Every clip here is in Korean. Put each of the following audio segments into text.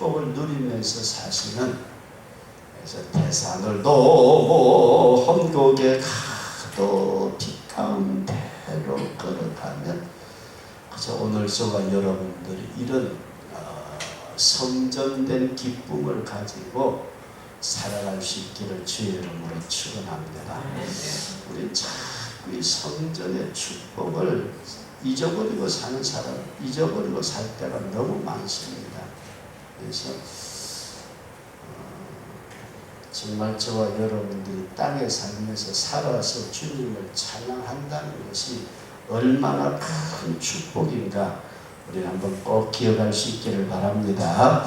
축복을 누리면서 사시는, 그래서 태산을 험곡에 가도 뒷가운데로 걸어가면, 그래서 오늘 저와 여러분들이 이런 성전된 기쁨을 가지고 살아갈 수 있기를 주의 이름으로 축원합니다. 우리 자꾸 이 성전의 축복을 잊어버리고 사는 사람, 잊어버리고 살 때가 너무 많습니다. 그래서 정말 저와 여러분들이 땅에 살면서 살아서 주님을 찬양한다는 것이 얼마나 큰 축복인가, 우리 한번 꼭 기억할 수 있기를 바랍니다.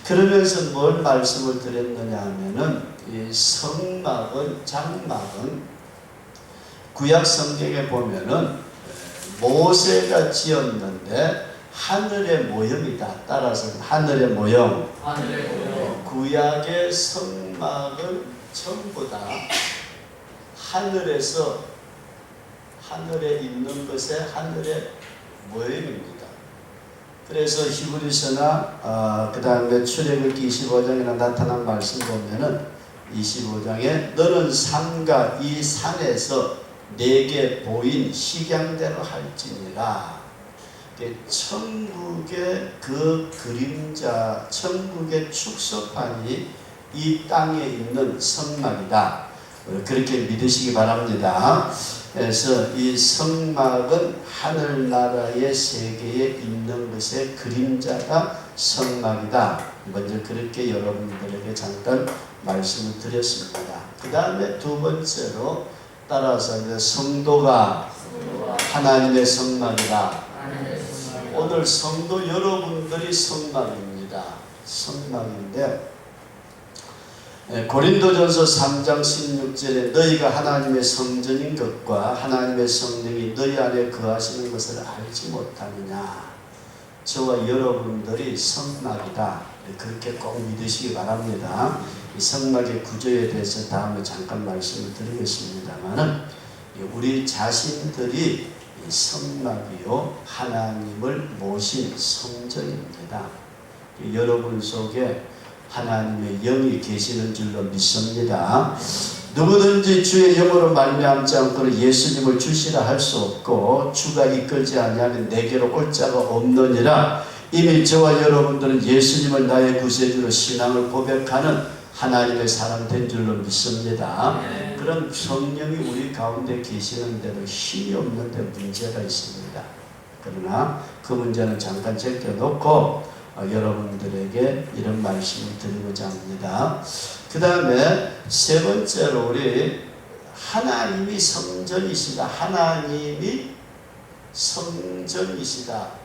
그러면서 뭘 말씀을 드렸느냐 하면은, 이 성막은, 장막은 구약 성경에 보면은 모세가 지었는데 하늘의 모형이다. 따라서 하늘의 모형. 구약의 성막은 전부 다 하늘에서, 하늘에 있는 것의 하늘의 모형입니다. 그래서 히브리서나 그 다음에 출애굽기 25장이나 나타난 말씀 보면은 25장에 너는 산과 이 산에서 내게 보인 식양대로 할지니라. 천국의 그 그림자, 천국의 축소판이 이 땅에 있는 성막이다. 그렇게 믿으시기 바랍니다. 그래서 이 성막은 하늘나라의 세계에 있는 것의 그림자가 성막이다. 먼저 그렇게 여러분들에게 잠깐 말씀을 드렸습니다. 그 다음에 두 번째로 따라서 성도가 하나님의 성막이다. 오늘 성도 여러분들이 성막입니다. 성막인데, 고린도전서 3장 16절에 너희가 하나님의 성전인 것과 하나님의 성령이 너희 안에 거하시는 것을 알지 못하느냐. 저와 여러분들이 성막이다. 그렇게 꼭 믿으시기 바랍니다. 이 성막의 구조에 대해서 다음에 잠깐 말씀을 드리겠습니다만, 우리 자신들이 성막이요 하나님을 모신 성전입니다. 여러분 속에 하나님의 영이 계시는 줄로 믿습니다. 누구든지 주의 영으로 말미암지 않고는 예수님을 주시라 할 수 없고, 주가 이끌지 아니하면 내게로 올 자가 없느니라. 이미 저와 여러분들은 예수님을 나의 구세주로 신앙을 고백하는 하나님의 사람 된 줄로 믿습니다. 그런 성령이 우리 가운데 계시는데도 힘이 없는데 문제가 있습니다. 그러나 그 문제는 잠깐 제껴놓고 여러분들에게 이런 말씀을 드리고자 합니다. 그 다음에 세 번째로 우리 하나님이 성전이시다. 하나님이 성전이시다.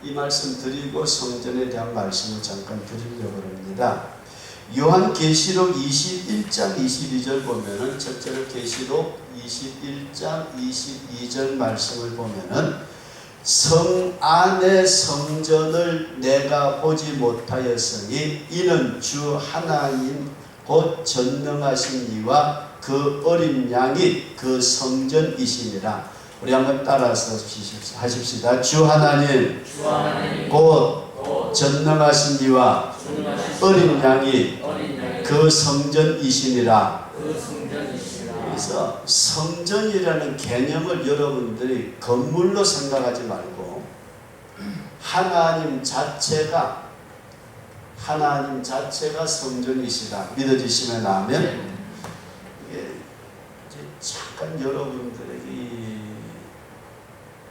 이 말씀 드리고 성전에 대한 말씀을 잠깐 드리려고 합니다. 요한계시록 21장 22절 보면은, 첫째로 계시록 21장 22절 말씀을 보면은, 성 안의 성전을 내가 보지 못하였으니 이는 주 하나님 곧 전능하신 이와 그 어린 양이 그 성전이시니라. 우리 한번 따라서 하십시다. 주 하나님 곧 전능하신 이와 어린 양이 그 성전이시니라. 그래서 성전이라는 개념을 여러분들이 건물로 생각하지 말고 하나님 자체가 성전이시다. 믿어지시면 아멘. 잠깐 여러분들에게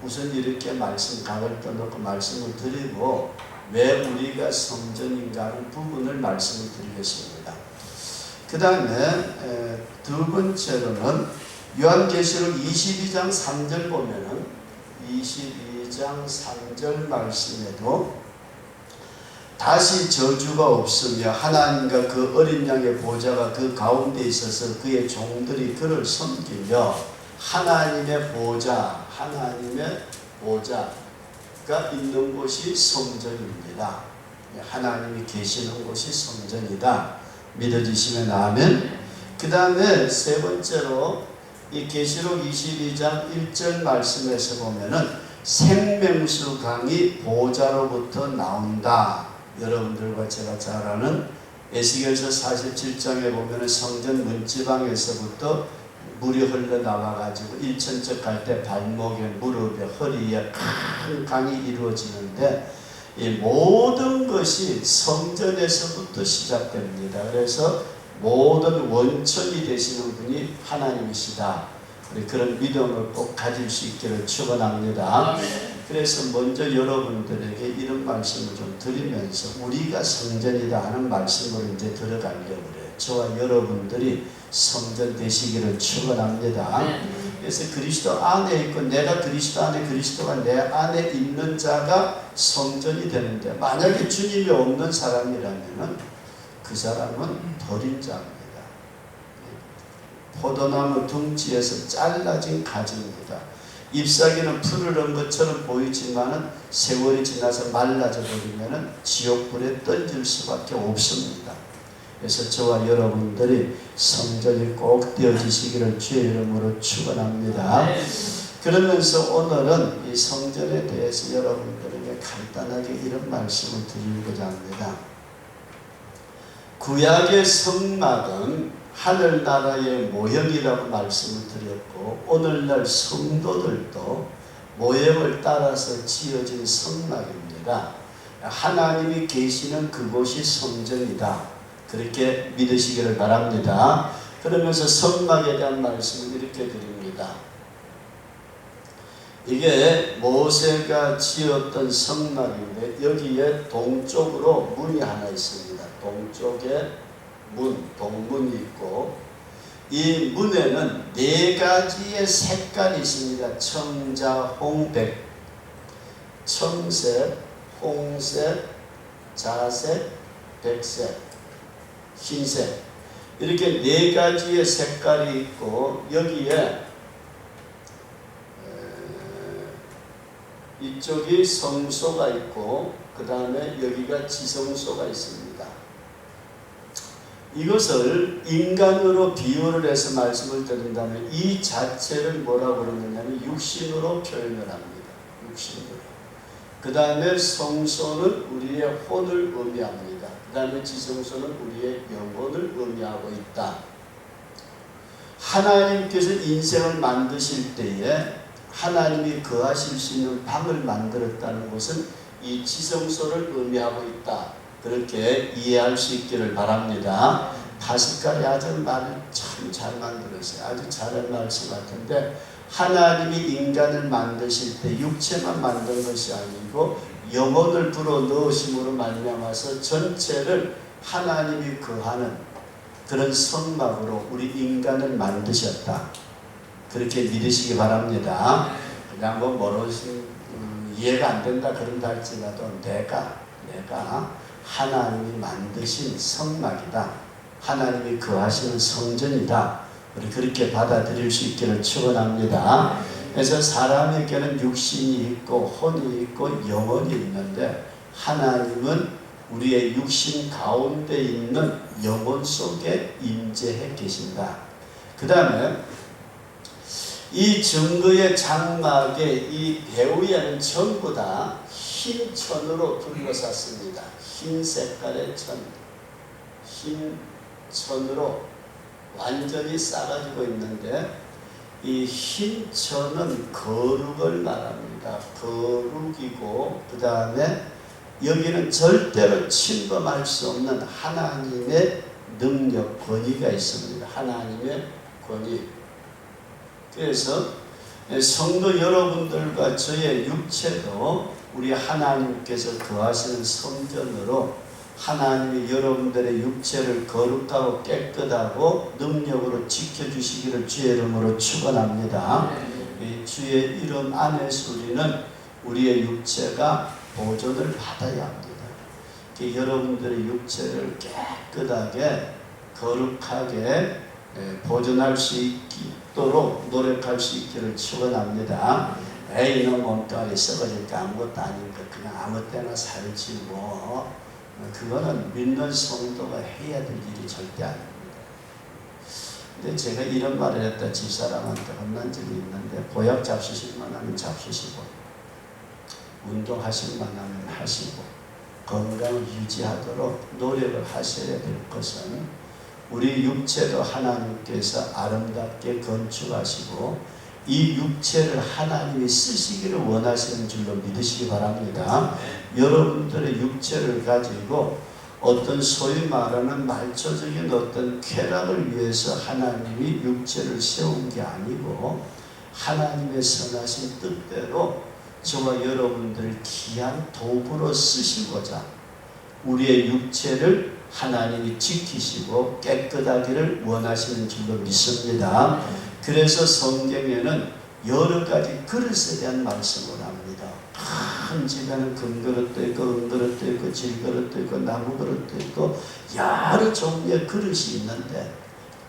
우선 이렇게 말씀 각을 떠놓고 말씀을 드리고 왜 우리가 성전인가 하는 부분을 말씀을 드리겠습니다. 그 다음에 두 번째로는 요한계시록 22장 3절 보면은 22장 3절 말씀에도 다시 저주가 없으며 하나님과 그 어린 양의 보좌가 그 가운데 있어서 그의 종들이 그를 섬기며 하나님의 보좌가 있는 곳이 성전입니다. 하나님이 계시는 곳이 성전이다. 믿어지시면 아멘. 그 다음에 세 번째로 이 계시록 22장 1절 말씀에서 보면은 생명수 강이 보좌로부터 나온다. 여러분들과 제가 잘 아는 에스겔서 47장에 보면 성전 문지방에서부터 물이 흘러나와가지고 1천척 갈 때 발목에 무릎에 허리에 큰 강이 이루어지는데 이 모든 것이 성전에서부터 시작됩니다. 그래서 모든 원천이 되시는 분이 하나님이시다. 그런 믿음을 꼭 가질 수 있기를 축원합니다. 그래서 먼저 여러분들에게 이런 말씀을 좀 드리면서 우리가 성전이다 하는 말씀으로 이제 들어가려고 그래요. 저와 여러분들이 성전 되시기를 축원합니다. 그래서 그리스도 안에 있고 내가 그리스도 안에 그리스도가 내 안에 있는 자가 성전이 되는데 만약에 주님이 없는 사람이라면 그 사람은 버린 자입니다. 포도나무 둥지에서 잘라진 가지입니다. 잎사귀는 푸르른 것처럼 보이지만 세월이 지나서 말라져 버리면 지옥불에 던질 수밖에 없습니다. 그래서 저와 여러분들이 성전이 꼭 되어지시기를 주의 이름으로 축원합니다. 그러면서 오늘은 이 성전에 대해서 여러분들에게 간단하게 이런 말씀을 드리고자 합니다. 구약의 성막은 하늘나라의 모형이라고 말씀을 드렸고 오늘날 성도들도 모형을 따라서 지어진 성막입니다. 하나님이 계시는 그곳이 성전이다. 그렇게 믿으시기를 바랍니다. 그러면서 성막에 대한 말씀을 이렇게 드립니다. 이게 모세가 지었던 성막인데 여기에 동쪽으로 문이 하나 있습니다. 동쪽에 동문이 있고 이 문에는 4가지의 색깔이 있습니다. 청자, 홍백, 청색, 홍색, 자색, 백색, 흰색 이렇게 4가지의 색깔이 있고 여기에 이쪽이 성소가 있고 그 다음에 여기가 지성소가 있습니다. 이것을 인간으로 비유를 해서 말씀을 드린다면 이 자체를 뭐라고 그러느냐면 육신으로 표현을 합니다. 육신으로. 그 다음에 성소는 우리의 혼을 의미합니다. 그 다음에 지성소는 우리의 영혼을 의미하고 있다. 하나님께서 인생을 만드실 때에 하나님이 거하실 수 있는 방을 만들었다는 것은 이 지성소를 의미하고 있다. 그렇게 이해할 수 있기를 바랍니다. 파스칼이 아주 말을 참 잘 만들었어요. 아주 잘한 말씀 같은데 하나님이 인간을 만드실 때 육체만 만든 것이 아니고 영혼을 불어 넣으심으로 말미암아서 전체를 하나님이 거하는 그런 성막으로 우리 인간을 만드셨다. 그렇게 믿으시기 바랍니다. 그냥 뭐 모르신 이해가 안 된다 그런다 할지라도 내가 하나님이 만드신 성막이다. 하나님이 거하시는 성전이다. 우리 그렇게 받아들일 수 있기를 축원합니다. 그래서 사람에게는 육신이 있고 혼이 있고 영혼이 있는데 하나님은 우리의 육신 가운데 있는 영혼 속에 임재해 계신다. 그 다음에 이 증거의 장막에 이 배후에는 전부 다 흰 천으로 둘러쌌습니다. 흰 색깔의 천, 흰 천으로 완전히 싸가지고 있는데 이 흰 천은 거룩을 말합니다. 거룩이고 그 다음에 여기는 절대로 침범할 수 없는 하나님의 능력, 권위가 있습니다. 하나님의 권위. 그래서 성도 여러분들과 저의 육체도 우리 하나님께서 거하시는 성전으로 하나님이 여러분들의 육체를 거룩하고 깨끗하고 능력으로 지켜주시기를 주의 이름으로 축원합니다. 주의 이름 안에서 우리의 육체가 보존을 받아야 합니다. 여러분들의 육체를 깨끗하게 거룩하게 보존할 수 있도록 노력할 수 있기를 축원합니다. 에이 너 몸뚱아리 썩어질까 아무것도 아닌가 그냥 아무 때나 살지 뭐 그거는 믿는 성도가 해야 될 일이 절대 아닙니다. 근데 제가 이런 말을 했다 집사람한테 혼난 적이 있는데 보약 잡수실 만하면 잡수시고 운동하실 만하면 하시고 건강을 유지하도록 노력을 하셔야 될 것은 우리 육체도 하나님께서 아름답게 건축하시고 이 육체를 하나님이 쓰시기를 원하시는 줄로 믿으시기 바랍니다. 여러분들의 육체를 가지고 어떤 소위 말하는 말초적인 어떤 쾌락을 위해서 하나님이 육체를 세운 게 아니고 하나님의 선하신 뜻대로 저와 여러분들을 귀한 도구로 쓰시고자 우리의 육체를 하나님이 지키시고 깨끗하기를 원하시는 줄로 믿습니다. 그래서 성경에는 여러 가지 그릇에 대한 말씀을 합니다. 큰 집에는 금그릇도 있고 은그릇도 있고 질그릇도 있고 나무그릇도 있고 여러 종류의 그릇이 있는데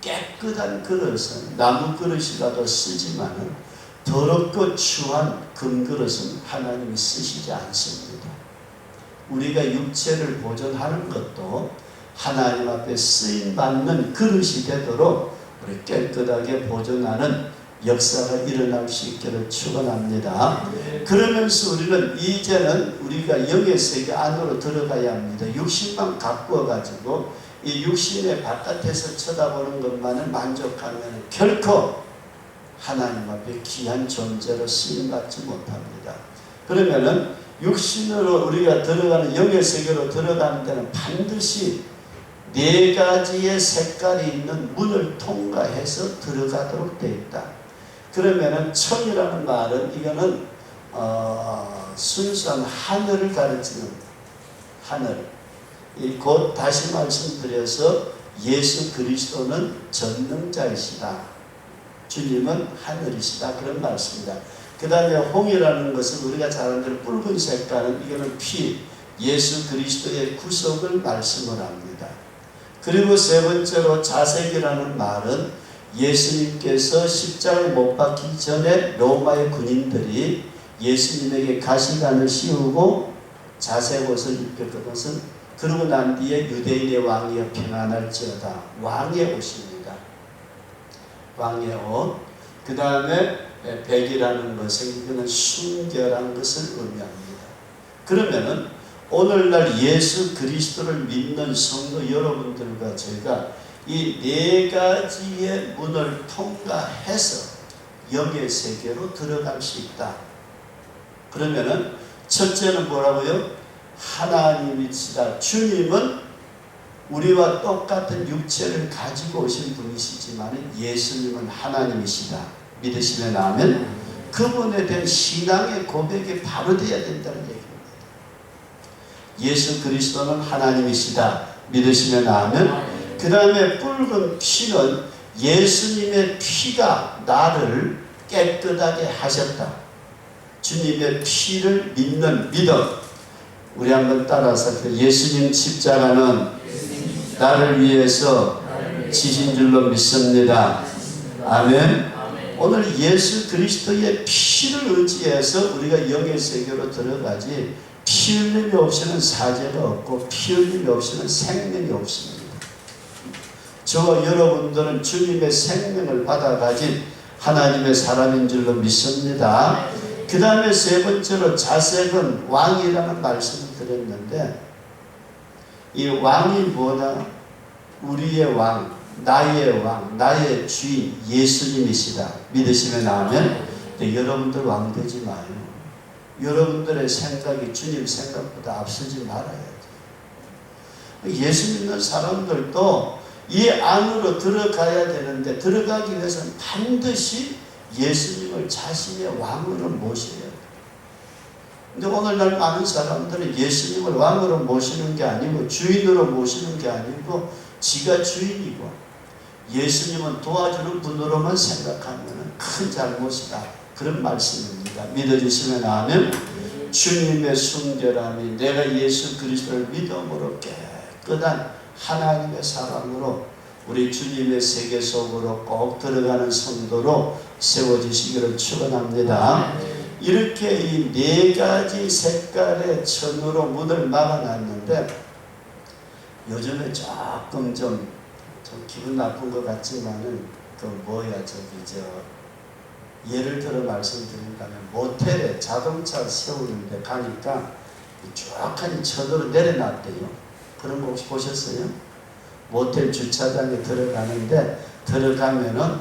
깨끗한 그릇은 나무그릇이라도 쓰지만은 더럽고 추한 금그릇은 하나님이 쓰시지 않습니다. 우리가 육체를 보존하는 것도 하나님 앞에 쓰임받는 그릇이 되도록 우리 깨끗하게 보존하는 역사가 일어날 수 있기를 축원합니다. 그러면서 우리는 이제는 우리가 영의 세계 안으로 들어가야 합니다. 육신만 가꾸어 가지고 이 육신의 바깥에서 쳐다보는 것만을 만족하면 결코 하나님 앞에 귀한 존재로 쓰임받지 못합니다. 그러면은 육신으로 우리가 들어가는 영의 세계로 들어가는 데는 반드시 4가지의 색깔이 있는 문을 통과해서 들어가도록 되어 있다. 그러면은 천이라는 말은 이거는 순수한 하늘을 가르치는 하늘. 곧 다시 말씀드려서 예수 그리스도는 전능자이시다. 주님은 하늘이시다. 그런 말씀입니다. 그 다음에 홍이라는 것은 우리가 잘 아는 대로 붉은 색깔은 이거는 피, 예수 그리스도의 구속을 말씀을 합니다. 그리고 세 번째로 자색이라는 말은 예수님께서 십자가에 못 박히기 전에 로마의 군인들이 예수님에게 가시관을 씌우고 자색 옷을 입혔던 것은 그러고 난 뒤에 유대인의 왕이여 평안할지어다. 왕의 옷입니다. 왕의 옷. 그 다음에 백이라는 것은 이거는 순결한 것을 의미합니다. 그러면은 오늘날 예수 그리스도를 믿는 성도 여러분들과 제가 이 4가지의 문을 통과해서 영의 세계로 들어갈 수 있다. 그러면은 첫째는 뭐라고요? 하나님이시다. 주님은 우리와 똑같은 육체를 가지고 오신 분이시지만 예수님은 하나님이시다. 믿으시면 아멘. 그분에 대한 신앙의 고백이 바로 되어야 된다는 얘기입니다. 예수 그리스도는 하나님이시다. 믿으시면 아멘. 그 다음에 붉은 피는 예수님의 피가 나를 깨끗하게 하셨다. 주님의 피를 믿는 믿음. 우리 한번 따라서 예수님 십자가는 나를 위해서 지신 줄로 믿습니다. 아멘. 오늘 예수 그리스도의 피를 의지해서 우리가 영의 세계로 들어가지 피 흘림이 없이는 사죄가 없고 피 흘림이 없이는 생명이 없습니다. 저와 여러분들은 주님의 생명을 받아가진 하나님의 사람인 줄로 믿습니다. 그 다음에 세 번째로 자색은 왕이라는 말씀을 드렸는데 이 왕이 뭐냐? 우리의 왕, 나의 왕, 나의 주인 예수님이시다. 믿으시면 아멘. 근데 여러분들 왕 되지 마요. 여러분들의 생각이 주님 생각보다 앞서지 말아야죠. 예수 믿는 사람들도 이 안으로 들어가야 되는데 들어가기 위해서는 반드시 예수님을 자신의 왕으로 모셔야 돼요. 근데 오늘날 많은 사람들은 예수님을 왕으로 모시는 게 아니고 주인으로 모시는 게 아니고 지가 주인이고 예수님은 도와주는 분으로만 생각하면 큰 잘못이다. 그런 말씀입니다. 믿어주시면 아멘. 주님의 순결함이 내가 예수 그리스도를 믿음으로 깨끗한 하나님의 사람으로 우리 주님의 세계 속으로 꼭 들어가는 성도로 세워지시기를 축원합니다. 이렇게 이 4가지 색깔의 천으로 문을 막아놨는데 요즘에 조금 좀 기분 나쁜 것 같지만은 예를 들어 말씀드린다면 모텔에 자동차 세우는데 가니까 쭉 천으로 내려놨대요. 그런 거 혹시 보셨어요? 모텔 주차장에 들어가는데 들어가면은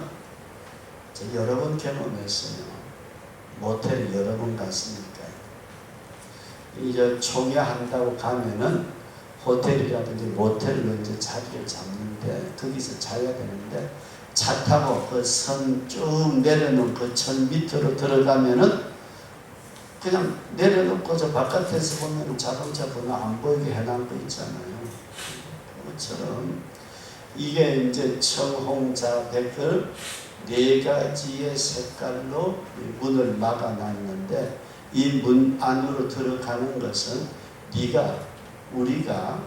여러 번 경험했어요. 모텔에 여러 번 갔으니까. 이제 총회한다고 가면은 호텔이라든지 모텔로 이제 자리를 잡는데 거기서 자야 되는데 차 타고 그 선 쭉 내려놓은 그 천 밑으로 들어가면은 그냥 내려놓고 저 바깥에서 보면 자동차 번호 안 보이게 해놓은 거 있잖아요. 그것처럼 이게 이제 청홍자 백을 4가지의 색깔로 문을 막아놨는데 이 문 안으로 들어가는 것은 우리가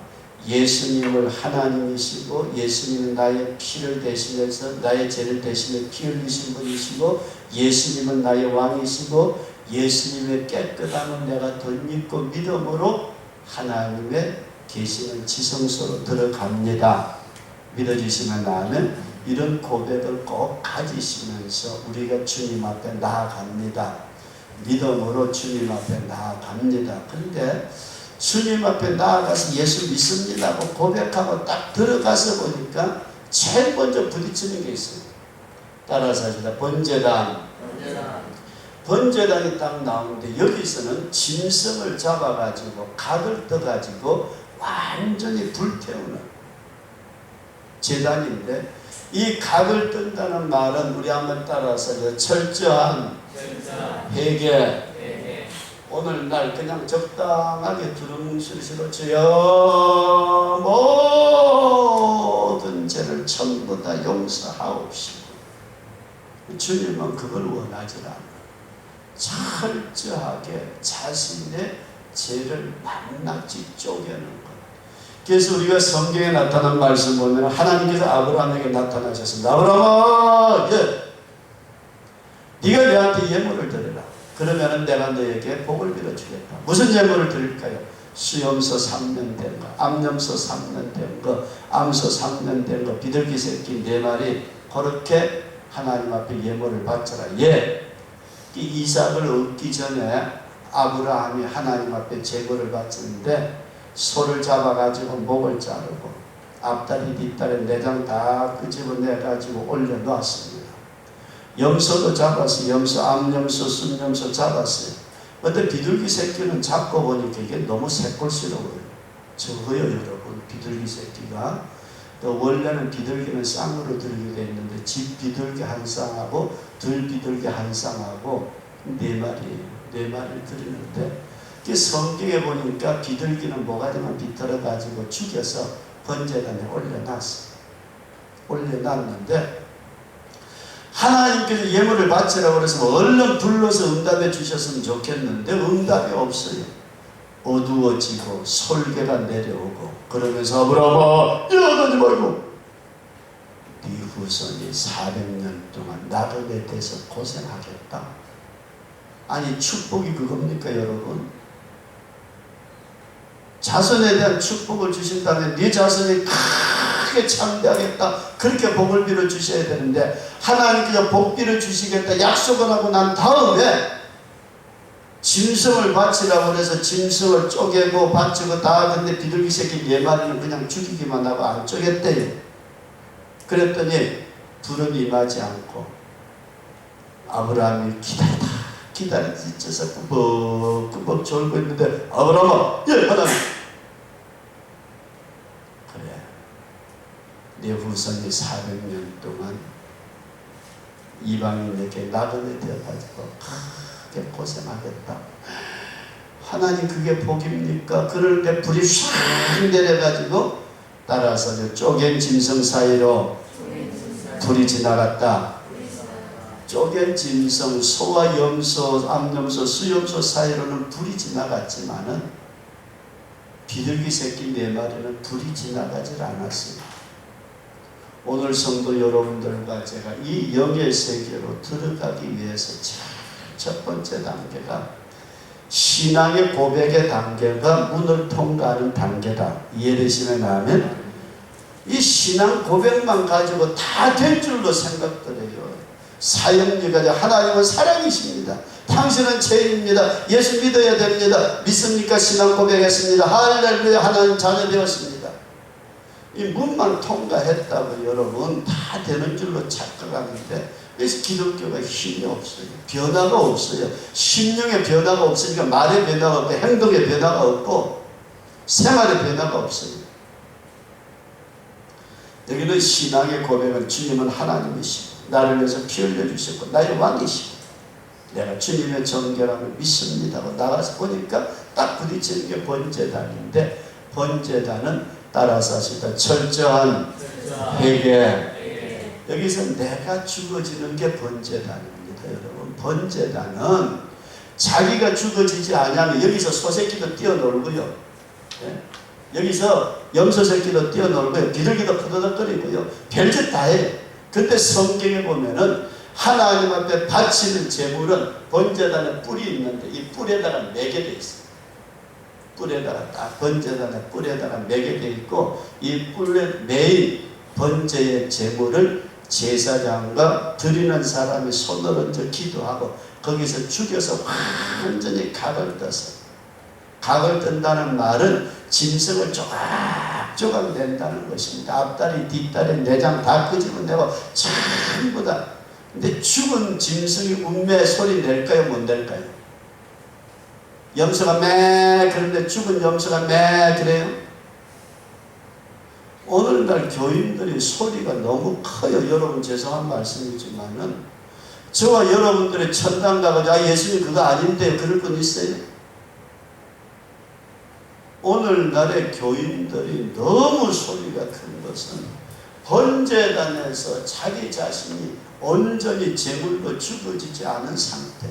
예수님을 하나님이시고 예수님은 나의 피를 대신해서 나의 죄를 대신해 피 흘리신 분이시고 예수님은 나의 왕이시고 예수님의 깨끗함을 내가 덧입고 믿음으로 하나님의 계시는 지성소로 들어갑니다. 믿어주시면 나는 이런 고백을 꼭 가지시면서 우리가 주님 앞에 나아갑니다. 믿음으로 주님 앞에 나아갑니다. 그런데 주님 앞에 나아가서 예수 믿습니다 하고 고백하고 딱 들어가서 보니까 제일 먼저 부딪히는 게 있어요. 따라서 하시다. 번제단이 딱 나오는데 여기서는 짐승을 잡아가지고 각을 떠가지고 완전히 불태우는 제단인데 이 각을 뜬다는 말은 우리 한번 따라서 철저한 회개. 오늘 날 그냥 적당하게 두루뭉실시로 주여 모든 죄를 전부 다 용서하옵시고 주님은 그걸 원하지 않아요. 철저하게 자신의 죄를 낱낱이 쪼개는 것. 그래서 우리가 성경에 나타난 말씀 보면 하나님께서 아브라함에게 나타나셨습니다. 아브라함아, 네가 내한테 예물을 드려라. 그러면 내가 너에게 복을 빌어주겠다. 무슨 예물을 드릴까요? 수염소 3년 된 거, 암염소 3년 된 거, 암소 3년 된 거, 비둘기 새끼 4마리 그렇게 하나님 앞에 예물을 바쳐라. 이삭을 얻기 전에 아브라함이 하나님 앞에 제물을 바치는데 소를 잡아가지고 목을 자르고 앞다리 뒷다리 내장 다 끄집어내가지고 올려놓았습니다. 염소도 잡았어요. 염소, 암염소, 순염소 잡았어요. 근데 비둘기 새끼는 잡고 보니까 이게 너무 새꼴스러워요. 적어요 여러분. 비둘기 새끼가. 또 원래는 비둘기는 쌍으로 들게 되어 있는데 집 비둘기 한 쌍하고 들 비둘기 한 쌍하고 4마리예요. 4마리를 드리는데 성경에 보니까 비둘기는 모가지만 비틀어가지고 죽여서 번제단에 올려놨는데 하나님께서 예물을 바치라고 그래서 얼른 불러서 응답해 주셨으면 좋겠는데 응답이 없어요. 어두워지고 솔개가 내려오고 그러면서 아브라함아 일어나지 말고 네 후손이 400년 동안 나그네 돼서 고생하겠다. 아니 축복이 그겁니까 여러분? 자손에 대한 축복을 주신다면 네 자손이 크게 창대하겠다. 그렇게 복을 빌어 주셔야 되는데 하나님께서 복 빌어 주시겠다 약속을 하고 난 다음에 짐승을 바치라고 해서 짐승을 쪼개고 바치고 다 근데 비둘기 새끼 4마리는 그냥 죽이기만 하고 안 쪼갰대요. 그랬더니 불은 임하지 않고 아브라함이 기다리다 지쳐서 꾸벅꾸벅 졸고 있는데 아브라함아 하나님 그래 내 후손이 400년 동안 이방인에게 나그네 되어가지고 크게 고생하겠다. 하나님 그게 복입니까? 그런데 불이 샥 내려가지고 따라서 쪼갠 짐승 사이로 불이 지나갔다. 쪼갠 짐승, 소와 염소, 암염소, 수염소 사이로는 불이 지나갔지만은 비둘기 새끼 4마리는 불이 지나가질 않았습니다. 오늘 성도 여러분들과 제가 이 영의 세계로 들어가기 위해서 첫 번째 단계가 신앙의 고백의 단계가 문을 통과하는 단계다. 이해되시면 하면 이 신앙 고백만 가지고 다 될 줄로 생각들어요. 사형리가 하나님은 사랑이십니다. 당신은 죄인입니다. 예수 믿어야 됩니다. 믿습니까? 신앙 고백했습니다. 할렐루야, 하나님 자녀 되었습니다. 이 문만 통과했다고 여러분 다 되는 줄로 착각하는데, 그래서 기독교가 힘이 없어요. 변화가 없어요. 심령의 변화가 없으니까 말의 변화가 없고 행동의 변화가 없고 생활의 변화가 없어요. 여기는 신앙의 고백은 주님은 하나님이시고 나를 위해서 피 흘려주셨고 나의 왕이시고 내가 주님의 정결함을 믿습니다 하고 나가서 보니까 딱 부딪히는 게 번제단인데, 번제단은 따라서 하시다 철저한 회개. 여기서 내가 죽어지는 게 번제단입니다. 여러분, 번제단은 자기가 죽어지지 않으면 여기서 소새끼도 뛰어놀고요, 여기서 염소새끼도 뛰어놀고요, 비둘기도 푸드덕거리고요, 별짓 다 해요. 근데 성경에 보면은 하나님 앞에 바치는 제물은 번제단에 뿔이 있는데 이 뿔에다가 매게 돼 있어요. 뿔에다가 딱 번제단에 뿔에다가 매게 돼 있고, 이 뿔에 매인 번제의 제물을 제사장과 드리는 사람이 손을 얹어 기도하고 거기서 죽여서 완전히 각을 떠서, 각을 뜬다는 말은 짐승을 조각조각 낸다는 것입니다. 앞다리 뒷다리 내장 다 끄집어내고 전부 다. 근데 죽은 짐승이 운매 소리 낼까요? 못 낼까요? 염소가 매 그런데 죽은 염소가 매 그래요? 오늘날 교인들이 소리가 너무 커요. 여러분 죄송한 말씀이지만은 저와 여러분들의 천당 가가지고 예수님 그거 아닌데 그럴 분 있어요? 오늘날의 교인들이 너무 소리가 큰 것은 번제단에서 자기 자신이 온전히 제물로 죽어지지 않은 상태.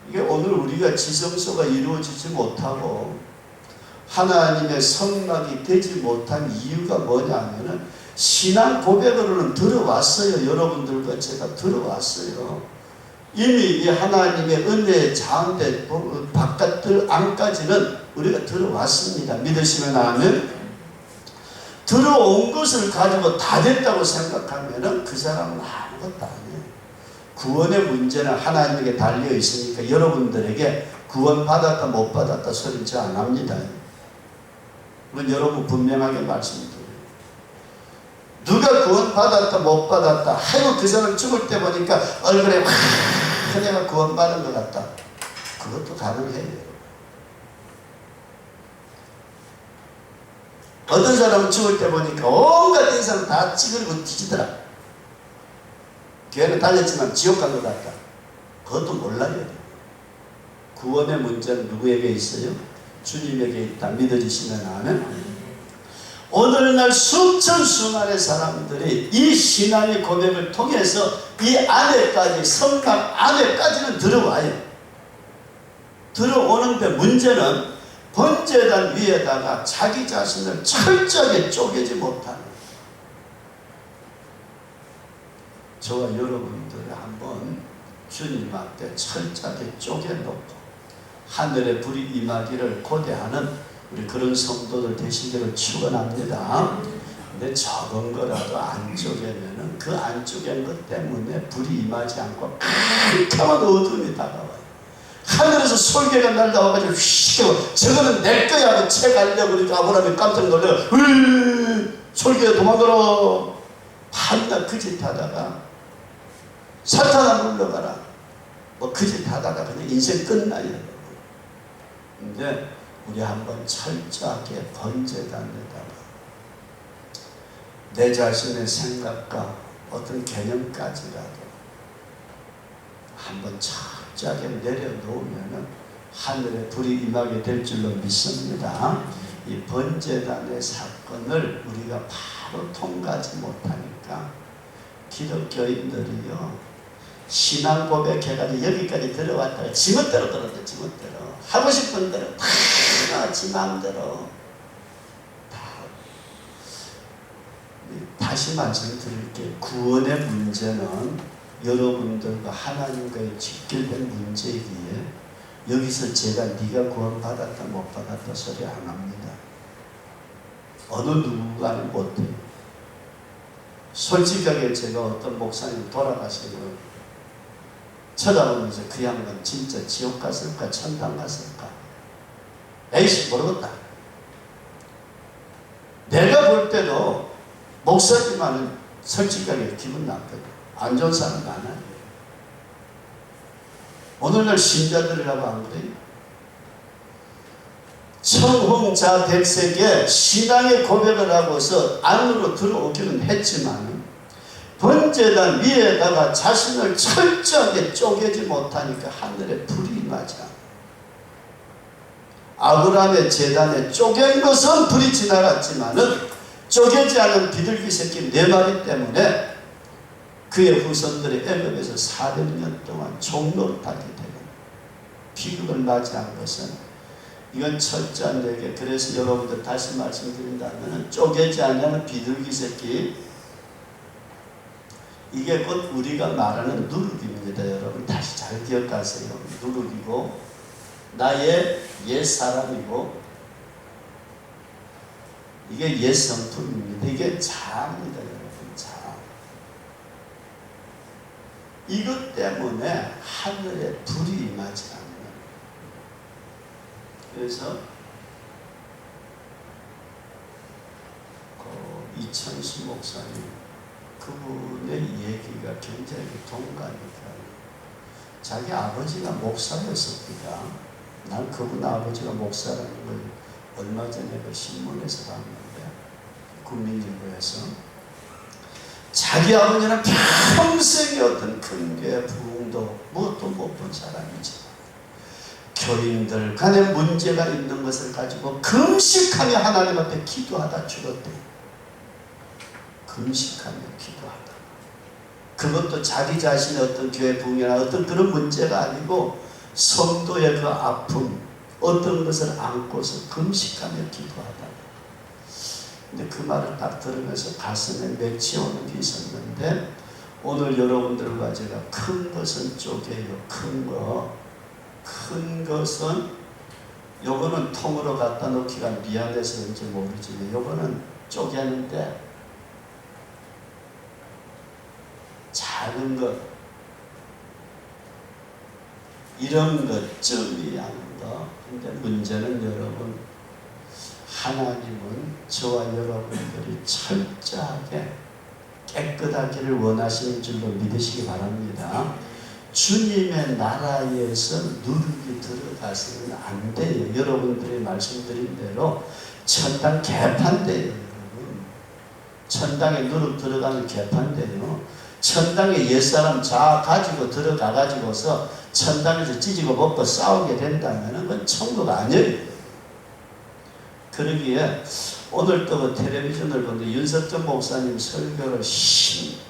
이게 오늘 우리가 지성소가 이루어지지 못하고 하나님의 성막이 되지 못한 이유가 뭐냐면은 신앙 고백으로는 들어왔어요. 여러분들과 제가 들어왔어요. 이미 이 하나님의 은혜의 장대 바깥들 안까지는 우리가 들어왔습니다. 믿으시면 아멘. 들어온 것을 가지고 다 됐다고 생각하면 그 사람은 아무것도 아니에요. 구원의 문제는 하나님에게 달려 있으니까 여러분들에게 구원 받았다 못 받았다 소리 저 안 합니다. 그건 여러분 분명하게 말씀드려요. 누가 구원 받았다 못 받았다 하고 그 사람 죽을 때 보니까 얼굴에 확 내가 구원 받은 것 같다, 그것도 가능해요. 어떤 사람은 죽을 때 보니까 온갖 인상 다 찌그리고 뒤지더라. 교회는 달렸지만 지옥 간 것 같다, 그것도 몰라요. 구원의 문제는 누구에게 있어요? 주님에게 있다. 믿어지시면 아멘. 오늘날 수천 수만의 사람들이 이 신앙의 고백을 통해서 이 안에까지, 성막 안에까지는 들어와요. 들어오는데 문제는 번제단 위에다가 자기 자신을 철저하게 쪼개지 못하는, 저와 여러분들이 한번 주님 앞에 철저하게 쪼개놓고 하늘의 불이 임하기를 고대하는 우리 그런 성도들 되시기를 축원합니다. 근데 적은 거라도 안 쪼개면은 그 안 쪼갠 것 때문에 불이 임하지 않고 깜깜한 어둠이 다가와요. 하늘에서 솔개가 날라와가지고 휘 하고 저거는 내 거야 하고 채가려고 그러니까 아브라함이 깜짝 놀래요. 솔개야 도망가라. 한낱 그 짓 하다가 사탄아 물러가라. 뭐 그 짓 하다가 그냥 인생 끝나요. 근데 우리 한번 철저하게 번제단에다가 내 자신의 생각과 어떤 개념까지라도 한번 철저하게 내려놓으면 하늘에 불이 임하게 될 줄로 믿습니다. 이 번제단의 사건을 우리가 바로 통과하지 못하니까 기독교인들이요, 신앙 고백해가지고 여기까지 들어왔다가 지멋대로 들었대. 지멋대로 하고 싶은 대로 다 지 마음대로 다. 다시 말씀드릴게요. 구원의 문제는 여러분들과 하나님과의 직결된 문제이기에 여기서 제가 네가 구원 받았다 못 받았다 소리 안 합니다. 어느 누구가는 못해요. 솔직하게 제가 어떤 목사님 돌아가시고 쳐다보면서 그 양반 진짜 지옥 갔을까 천당 갔을까 에이씨 모르겠다. 내가 볼 때도 목사님은 솔직하게 기분 나쁘다. 안 좋은 사람 많아요. 오늘날 신자들이라고 안 그래요? 청홍자백색에 신앙의 고백을 하고서 안으로 들어오기는 했지만 번제단 위에다가 자신을 철저하게 쪼개지 못하니까 하늘에 불이 임하지 않아요. 아브라함의 제단에 쪼갠 것은 불이 지나갔지만은 쪼개지 않은 비둘기 새끼 4마리 때문에 그의 후손들이 애굽에서 400년 동안 종노릇하게 되는 비극을 맞이한 것은 이건 철저한 얘기. 그래서 여러분들 다시 말씀드린다면 쪼개지 않는 비둘기 새끼 이게 곧 우리가 말하는 누룩입니다. 여러분 다시 잘 기억하세요. 누룩이고 나의 옛 사람이고 이게 옛 성품입니다. 이게 자입니다. 여러분 자. 이것 때문에 하늘에 불이 임하지 않는. 그래서 이천수 목사님 그분의 얘기가 굉장히 동감이 가요. 자기 아버지가 목사였습니다. 난 그분 아버지가 목사라는 걸 얼마 전에 그 신문에서 봤는데 국민일보에서 자기 아버지는 평생에 어떤 큰 교회 부흥도 무엇도 못 본 사람이지 교인들 간에 문제가 있는 것을 가지고 금식하며 하나님 앞에 기도하다 죽었대요. 금식하며 기도하다. 그것도 자기 자신의 어떤 교회 부흥이나 어떤 그런 문제가 아니고 성도의 그 아픔 어떤 것을 안고서 금식하며 기도하다. 근데 그 말을 딱 들으면서 가슴에 맺히 오는 게 있었는데 오늘 여러분들과 제가 큰 것은 쪼개요. 큰 것은 요거는 통으로 갖다 놓기가 미안해서인지 모르지만 요거는 쪼개는데 작은 것 이런 것쯤이 아닌 거. 근데 문제는 여러분 하나님은 저와 여러분들이 철저하게 깨끗하기를 원하시는 줄로 믿으시기 바랍니다. 주님의 나라에서 누룩이 들어가서는 안 돼요. 여러분들이 말씀드린 대로 천당 개판돼요. 여러분. 천당에 누룩 들어가면 개판돼요. 천당에 옛사람 자 가지고 들어가 가지고서 천당에서 찢고 먹고 싸우게 된다면 그건 천국 아니에요. 그러기에 오늘 또 그 텔레비전을 보는데 윤석전 목사님 설교를 신나게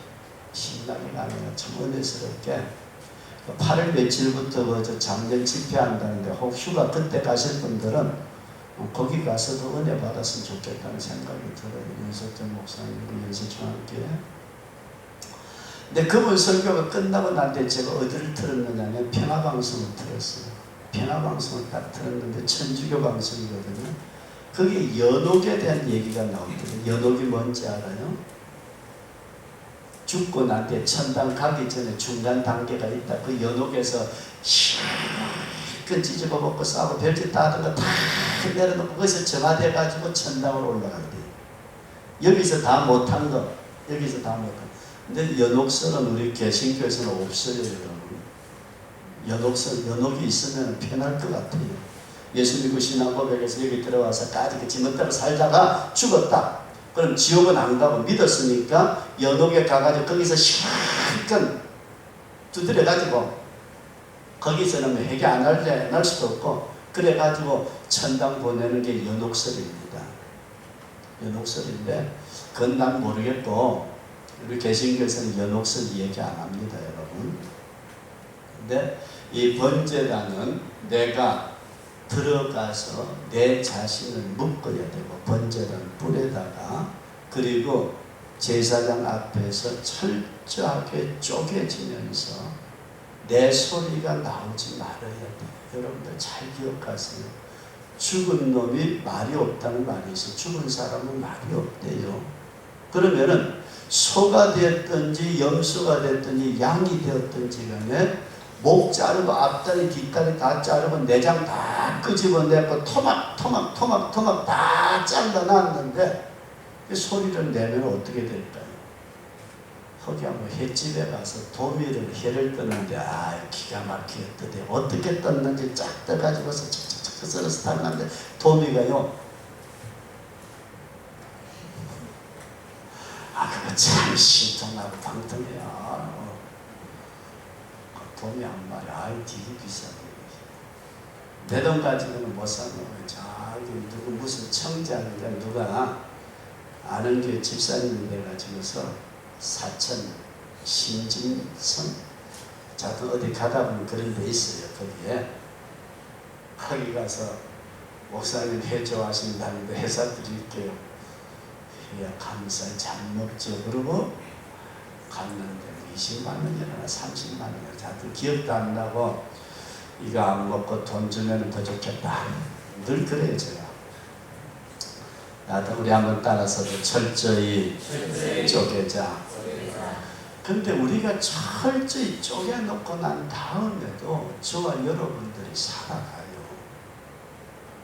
가면 참 은혜스럽게 8월 며칠부터 그 작년 집회한다는데 혹 휴가 그때 가실 분들은 거기 가서도 은혜 받았으면 좋겠다는 생각이 들어요. 윤석전 목사님 윤석중학교에. 근데 그분 설교가 끝나고 난 뒤에 제가 어디를 들었느냐면 평화방송을 들었어요. 평화방송을 딱 들었는데 천주교 방송이거든요. 거기에 연옥에 대한 얘기가 나오거든요. 연옥이 뭔지 알아요? 죽고 난 뒤에 천당 가기 전에 중간 단계가 있다. 그 연옥에서 실컷 찢어 먹고 싸고 별짓 다 하던 거 다 내려놓고 거기서 정화돼가지고 천당으로 올라간대요. 여기서 다 못한 거, 여기서 다 못한 거. 근데 연옥설은 우리 개신교에서는 없어요, 여러분. 연옥이 있으면 편할 것 같아요. 예수 믿고 신앙 고백에서 여기 들어와서 까짓게 지멋대로 살다가 죽었다. 그럼 지옥은 안 가고 믿었으니까 연옥에 가가지고 거기서 실컷 두드려가지고 거기서는 회개 안 할래 날 수도 없고 그래가지고 천당 보내는 게 연옥설입니다. 연옥설인데 그건 난 모르겠고 우리 개신교에서는 연옥설 얘기 안 합니다, 여러분. 근데 이 번제단은 내가 들어가서 내 자신을 묶어야 되고 번제단 뿔에다가 그리고 제사장 앞에서 철저하게 쪼개지면서 내 소리가 나오지 말아야 돼요. 여러분들 잘 기억하세요. 죽은 놈이 말이 없다는 말이 있어요. 죽은 사람은 말이 없대요. 그러면은 소가 되었든지 염소가 되었든지 양이 되었든지 간에 목 자르고 앞다리 뒷다리 다 자르고 내장 다 끄집어내고 토막 다 잘라놨는데 소리를 내면 어떻게 될까요? 거기 한번 횟집에 가서 도미를 회를 뜨는데 기가 막히게 뜨대. 어떻게 떴는지 쫙 떠가지고서 착착착 썰어서 담는데 도미가요, 그거 참 신통하고 방통해요. 도미 한 마리 되게 비싸게 내 돈 가지고는 못 사는 거예요. 저기 누구 무슨 청자인가 누가 아는 게 집사님이 돼가지고서 사천 신진선 자꾸 어디 가다 보면 그런 데 있어요. 거기 가서 목사님 회 좋아하신다는데 회사 드릴게요. 야, 감사히 잘 먹죠. 그러고 갔는데 20만 원이나 30만 원이나 자꾸 기억도 안 나고 이거 안 먹고 돈 주면 더 좋겠다. 늘 그래요. 제가 나도 우리 한번 따라서도 철저히 쪼개자. 근데 우리가 철저히 쪼개놓고 난 다음에도 저와 여러분들이 살아가요.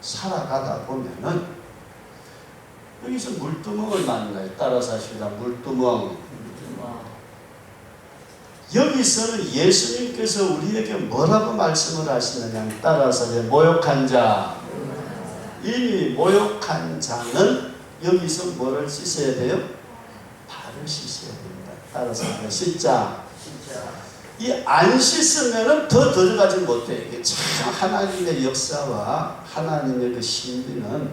살아가다 보면은 여기서 물두멍을 만나요. 따라서 하십니다. 물두멍. 여기서는 예수님께서 우리에게 뭐라고 말씀을 하시느냐. 따라서 모욕한 자. 이미 모욕한 자는 여기서 뭐를 씻어야 돼요? 발을 씻어야 됩니다. 따라서 씻자. 이 안 씻으면 더 들어가지 못해. 이게 참 하나님의 역사와 하나님의 그 신비는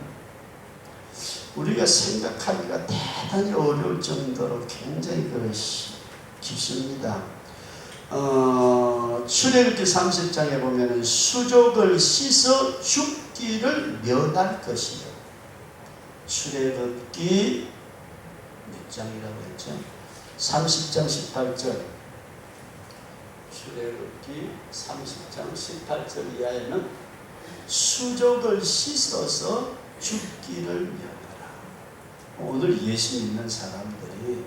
우리가 생각하기가 대단히 어려울 정도로 굉장히 깊습니다. 출애굽기 30장에 보면은 수족을 씻어 죽기를 면할 것이요. 출애굽기 몇 장이라고 했죠? 30장 18절. 출애굽기 30장 18절 이하에는 수족을 씻어서 죽기를 면하라. 오늘 예수 믿는 사람들이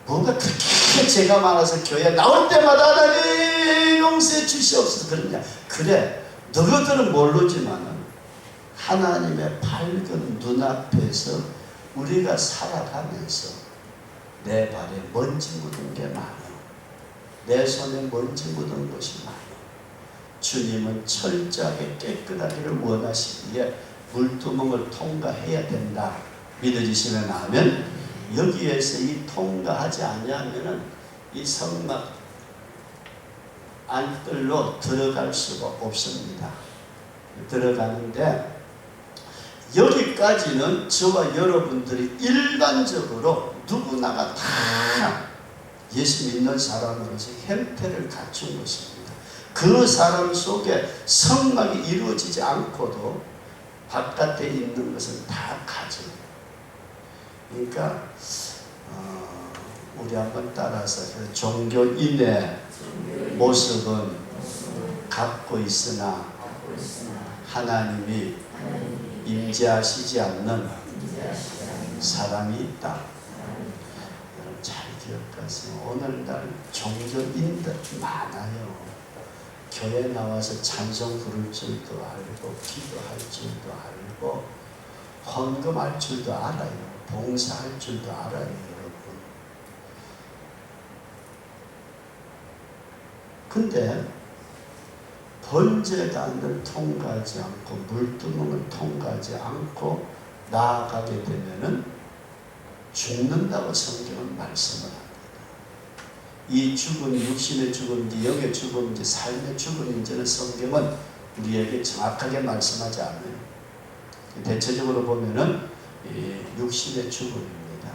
뭐가 그렇게 죄가 많아서 교회 나올 때마다 하나님 용서해 주시옵소서 그러냐. 그래, 너희들은 모르지만은 하나님의 밝은 눈앞에서 우리가 살아가면서 내 발에 먼지 묻은 게 많아. 내 손에 먼지 묻은 것이 많아. 주님은 철저하게 깨끗하기를 원하시기에 물두멍을 통과해야 된다. 믿어지시면 아멘. 여기에서 이 통과하지 않으면은 이 성막 안뜰로 들어갈 수가 없습니다. 들어가는데 여기까지는 저와 여러분들이 일반적으로 누구나가 다 예수 믿는 사람으로서 형태를 갖춘 것입니다. 그 사람 속에 성막이 이루어지지 않고도 바깥에 있는 것은 다 가져요. 그러니까 우리 한번 따라서 종교인의 모습은 갖고 있으나 하나님이 임재하시지 않는 사람이 있다. 여러분 잘 기억하세요. 오늘날 종교인들 많아요. 교회 나와서 찬송 부를 줄도 알고 기도할 줄도 알고 헌금할 줄도 알아요. 봉사할 줄도 알아요. 여러분. 근데 번제단을 통과하지 않고 물두멍을 통과하지 않고 나아가게 되면은 죽는다고 성경은 말씀을 합니다. 이 죽음이 육신의 죽음인지 영의 죽음인지 삶의 죽음인지는 성경은 우리에게 정확하게 말씀하지 않아요. 대체적으로 보면은 육신의 죽음입니다.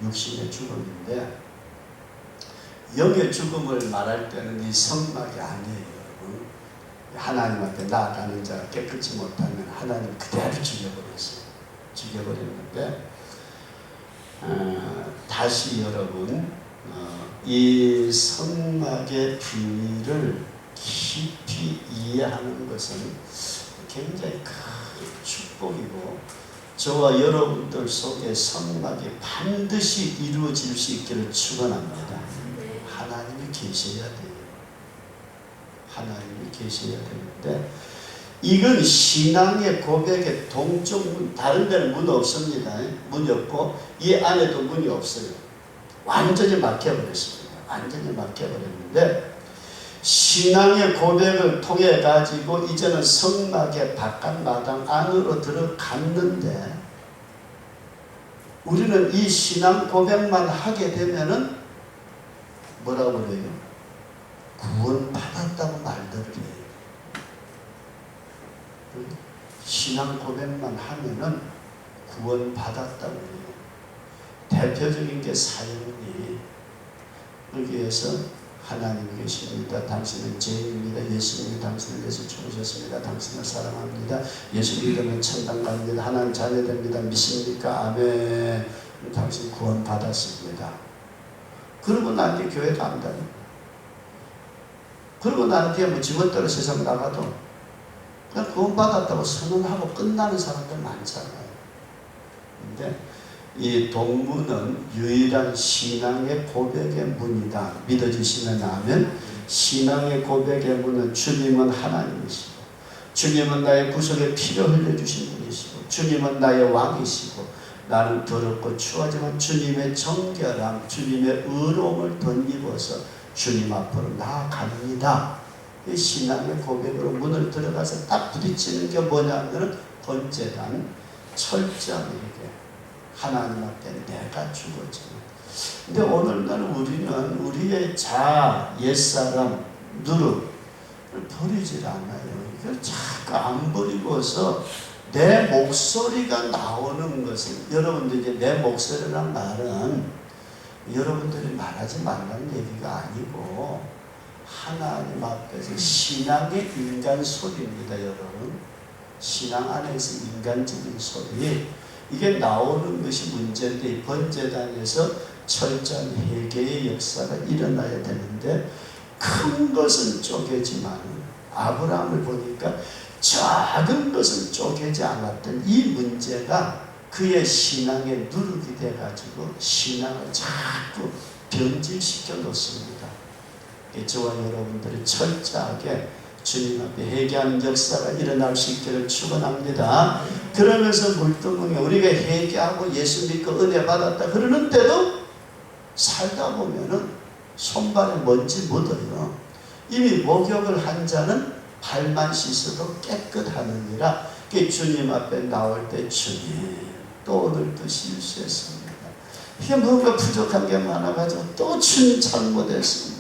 육신의 죽음인데 영의 죽음을 말할 때는 이 성막이 아니에요. 여러분. 하나님 앞에 나아가는 자가 깨끗이 못하면 하나님 그대로 죽여버렸어요. 죽여버렸는데 다시 여러분 이 성막의 비밀을 깊이 이해하는 것은 굉장히 큰 축복이고 저와 여러분들 속에 성막이 반드시 이루어질 수 있기를 축원합니다. 하나님이 계셔야 돼요. 하나님이 계셔야 되는데, 이건 신앙의 고백의 동쪽 문, 다른 데는 문 없습니다. 문이 없고 이 안에도 문이 없어요. 완전히 막혀버렸습니다. 완전히 막혀버렸는데, 신앙의 고백을 통해 가지고 이제는 성막의 바깥 마당 안으로 들어갔는데, 우리는 이 신앙 고백만 하게 되면은 뭐라고 그래요? 구원 받았다고 말들을 해요. 신앙 고백만 하면은 구원 받았다고 해요. 대표적인 게 사형리. 여기에서 하나님이 계십니다. 당신은 죄인입니다. 예수님이 당신을 위해서 죽으셨습니다. 당신을 사랑합니다. 예수 믿으면 천당 갑니다. 하나님 자녀됩니다. 믿습니까? 아멘. 당신 구원 받았습니다. 그러고 난 뒤에 교회 간다. 그러고 난 뒤에 뭐 지멋대로 세상 나가도 그냥 구원 받았다고 선언하고 끝나는 사람들 많잖아요. 근데 이 동문은 유일한 신앙의 고백의 문이다. 믿어주시면 아멘. 신앙의 고백의 문은 주님은 하나님이시고, 주님은 나의 구속에 피를 흘려주신 분이시고, 주님은 나의 왕이시고, 나는 더럽고 추하지만 주님의 정결함, 주님의 의로움을 덧입어서 주님 앞으로 나아갑니다. 이 신앙의 고백으로 문을 들어가서 딱 부딪히는 게 뭐냐면 번제단, 철저하게 하나님 앞에 내가 죽어지는. 근데 오늘날 우리는 우리의 자아, 옛사람, 누룩을 버리질 않아요. 이걸 자꾸 안 버리고서 내 목소리가 나오는 것은, 여러분들 이제 내 목소리란 말은 여러분들이 말하지 말라는 얘기가 아니고 하나님 앞에서 신앙의 인간 소리입니다. 여러분, 신앙 안에서 인간적인 소리, 이게 나오는 것이 문제인데, 이 번제단에서 철저한 회개의 역사가 일어나야 되는데, 큰 것은 쪼개지만 아브라함을 보니까 작은 것은 쪼개지 않았던 이 문제가 그의 신앙의 누룩이 돼가지고 신앙을 자꾸 변질시켜 놓습니다. 저와 여러분들이 철저하게 주님 앞에 회개하는 역사가 일어날 수 있기를 축원합니다. 그러면서 물두멍에 우리가 회개하고 예수 믿고 은혜 받았다 그러는데도 살다 보면은 손발에 먼지 묻어요. 이미 목욕을 한 자는 발만 씻어도 깨끗하느니라. 주님 앞에 나올 때 주님, 또 오늘도 실수했습니다. 이게 뭔가 부족한 게 많아가지고 또 주님 잘못했습니다.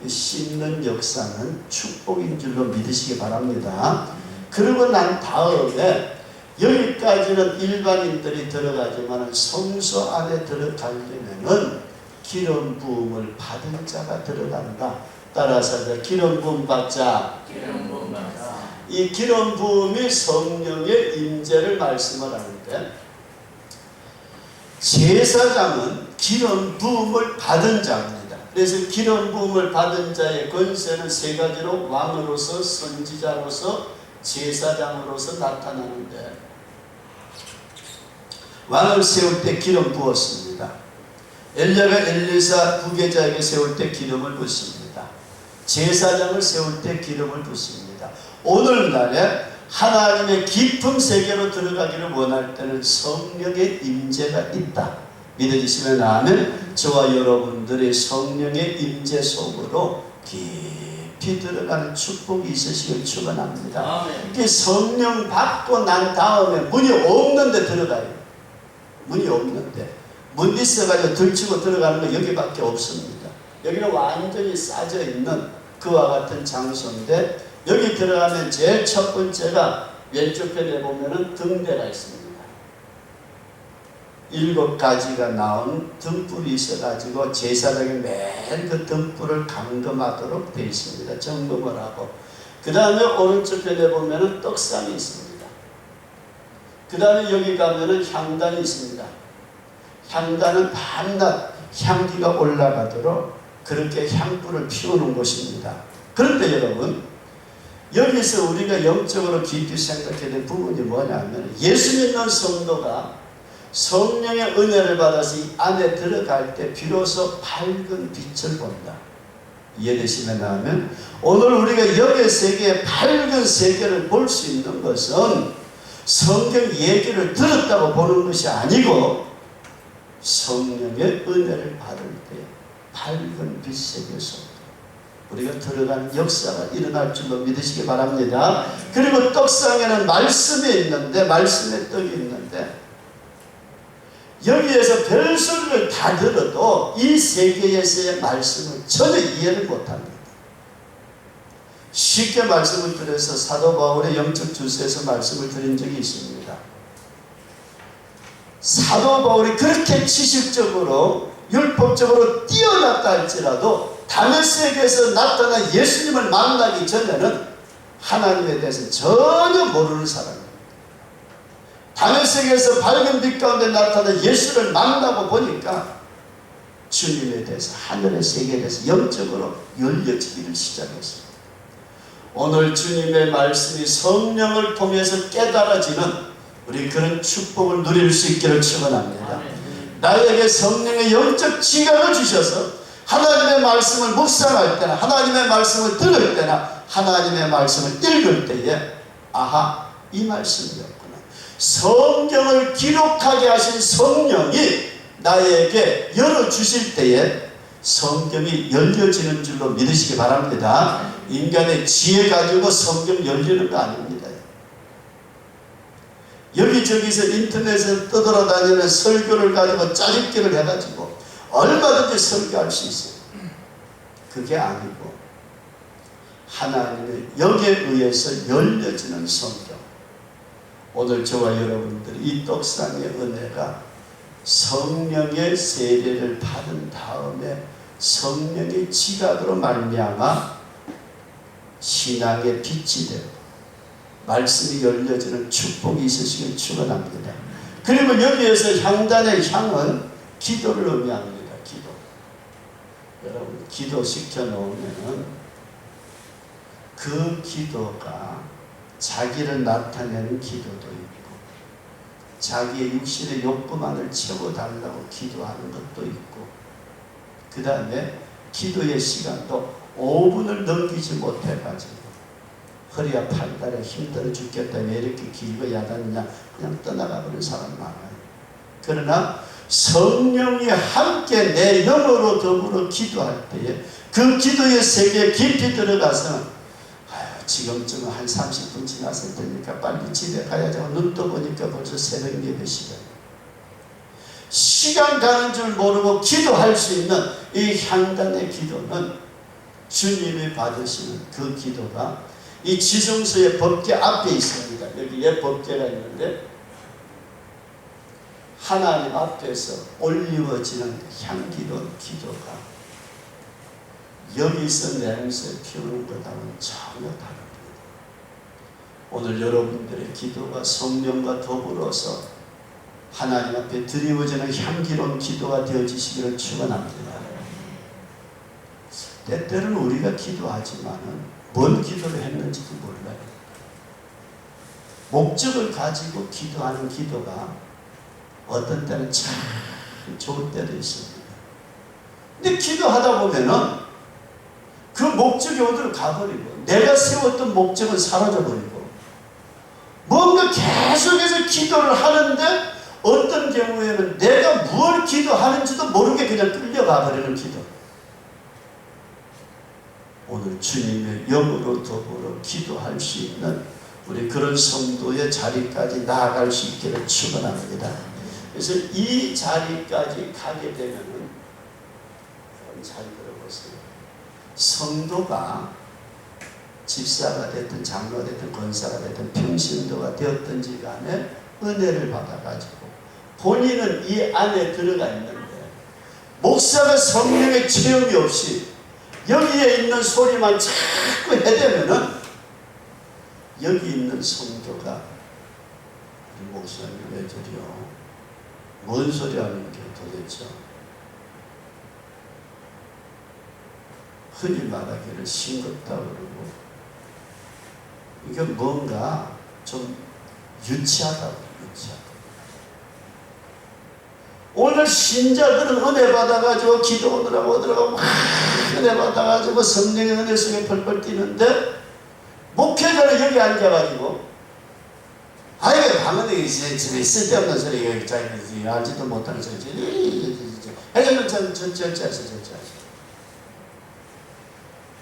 씻는 역사는 축복인 줄로 믿으시기 바랍니다. 그러고 난 다음에 여기까지는 일반인들이 들어가지만 성소 안에 들어가려면은 기름 부음을 받은 자가 들어간다. 따라서 기름 부음 받자. 이 기름 부음이 성령의 임재를 말씀을 하는데, 제사장은 기름 부음을 받은 자입니다. 그래서 기름 부음을 받은 자의 권세는 세 가지로 왕으로서, 선지자로서, 제사장으로서 나타나는데, 왕을 세울 때 기름 부었습니다. 엘리야가 엘리사 후계자에게 세울 때 기름을 붓습니다. 제사장을 세울 때 기름을 붓습니다. 오늘날에 하나님의 깊은 세계로 들어가기를 원할 때는 성령의 임재가 있다. 믿어지시면 아멘. 저와 여러분들의 성령의 임재 속으로 깊이 들어가는 축복이 있으시길 축원합니다. 성령 받고 난 다음에 문이 없는데 들어가요. 문이 없는데 문 있어가지고 들치고 들어가는 거 여기밖에 없습니다. 여기는 완전히 싸져 있는 그와 같은 장소인데, 여기 들어가면 제일 첫 번째가 왼쪽 편에 보면은 등대가 있습니다. 7가지가 나온 등불이 있어가지고 제사장이 매일 그 등불을 감금하도록 되어 있습니다. 점검을 하고. 그 다음에 오른쪽 편에 보면은 떡상이 있습니다. 그 다음에 여기 가면은 향단이 있습니다. 향단은 밤낮 향기가 올라가도록 그렇게 향불을 피우는 곳입니다. 그런데 여러분, 여기서 우리가 영적으로 깊이 생각해야 될 부분이 뭐냐면, 예수 믿는 성도가 성령의 은혜를 받아서 이 안에 들어갈 때 비로소 밝은 빛을 본다. 이해되시면 하면, 오늘 우리가 영의 세계, 밝은 세계를 볼 수 있는 것은 성경 얘기를 들었다고 보는 것이 아니고 성령의 은혜를 받을 때 밝은 빛 속에서 우리가 들어가는 역사가 일어날 줄로 믿으시기 바랍니다. 그리고 떡상에는 말씀이 있는데, 말씀의 떡이 있는데, 여기에서 별소리를 다 들어도 이 세계에서의 말씀을 전혀 이해를 못합니다. 쉽게 말씀을 드려서 사도 바울의 영적 주소에서 말씀을 드린 적이 있습니다. 사도 바울이 그렇게 지식적으로 율법적으로 뛰어났다 할지라도 다메섹에서 나타난 예수님을 만나기 전에는 하나님에 대해서 전혀 모르는 사람입니다. 다메섹에서 밝은 빛 가운데 나타난 예수를 만나고 보니까 주님에 대해서, 하늘의 세계에 대해서 영적으로 열려지기를 시작했습니다. 오늘 주님의 말씀이 성령을 통해서 깨달아지는 우리 그런 축복을 누릴 수 있기를 축원합니다. 나에게 성령의 영적 지각을 주셔서 하나님의 말씀을 묵상할 때나 하나님의 말씀을 들을 때나 하나님의 말씀을 읽을 때에 아하, 이 말씀이었구나. 성경을 기록하게 하신 성령이 나에게 열어주실 때에 성경이 열려지는 줄로 믿으시기 바랍니다. 인간의 지혜 가지고 성경 열리는 거 아닙니다. 여기저기서 인터넷에 떠돌아다니는 설교를 가지고 짜집기를 해가지고 얼마든지 설교할 수 있어요. 그게 아니고 하나님의 영에 의해서 열려지는 성경. 오늘 저와 여러분들이 이 떡상의 은혜가 성령의 세례를 받은 다음에 성령의 지각으로 말미암아 신앙의 빛이 되고 말씀이 열려지는 축복이 있으시길 축원합니다. 그리고 여기에서 향단의 향은 기도를 의미합니다. 기도. 여러분, 기도시켜 놓으면 그 기도가 자기를 나타내는 기도도 있고 자기의 육신의 욕구만을 채워달라고 기도하는 것도 있고, 그 다음에 기도의 시간도 5분을 넘기지 못해가지고 허리와 팔다리가 힘들어 죽겠다, 왜 이렇게 길고 야단이냐, 그냥 떠나가버리는 사람 많아요. 그러나 성령이 함께 내 영으로 더불어 기도할 때에 그 기도의 세계에 깊이 들어가서 지금쯤은 한 30분 지났을 테니까 빨리 집에 가야지 하고 눈 떠보니까 벌써 새벽 예배 시간. 시간 가는 줄 모르고 기도할 수 있는 이 향단의 기도는 주님이 받으시는 그 기도가 이 지성소의 법궤 앞에 있습니다. 여기에 법궤가 있는데 하나님 앞에서 올리워지는 향기로운 기도가 여기서 냄새 피우는 것하고는 전혀 다릅니다. 오늘 여러분들의 기도가 성령과 더불어서 하나님 앞에 드리워지는 향기로운 기도가 되어지시기를 축원합니다. 때때로는 우리가 기도하지만은 뭔 기도를 했는지도 몰라요. 목적을 가지고 기도하는 기도가 어떤 때는 참 좋을 때도 있습니다. 근데 기도하다 보면은 그 목적이 어디로 가버리고 내가 세웠던 목적은 사라져버리고 뭔가 계속해서 기도를 하는데 어떤 경우에는 내가 무엇을 기도하는지도 모르게 그냥 끌려가버리는 기도. 오늘 주님의 영으로 더불어 기도할 수 있는 우리 그런 성도의 자리까지 나아갈 수 있기를 축원합니다. 그래서 이 자리까지 가게 되면은 잘 들어보세요. 성도가 집사가 됐든 장로가 됐든 권사가 됐든 평신도가 되었든지 간에 은혜를 받아가지고 본인은 이 안에 들어가 있는데 목사가 성령의 체험이 없이 여기에 있는 소리만 자꾸 해대면은 여기 있는 성도가 우리 목사님 왜 저리요? 뭔 소리 하는 게 도대체? 흔히 말하기를 싱겁다 그러고 이게 뭔가 좀 유치하다고. 유치하다. 오늘 신자들은 은혜 받아가지고 기도 오느라고 어느라고 막 은혜 받아가지고 성령의 은혜 속에 펄펄 뛰는데 목회자는 여기 앉아가지고 아예 방언에 집에 쓸데없는 소리 여기 자기들이 알지도 못하는 소리 해결은 절제하세요.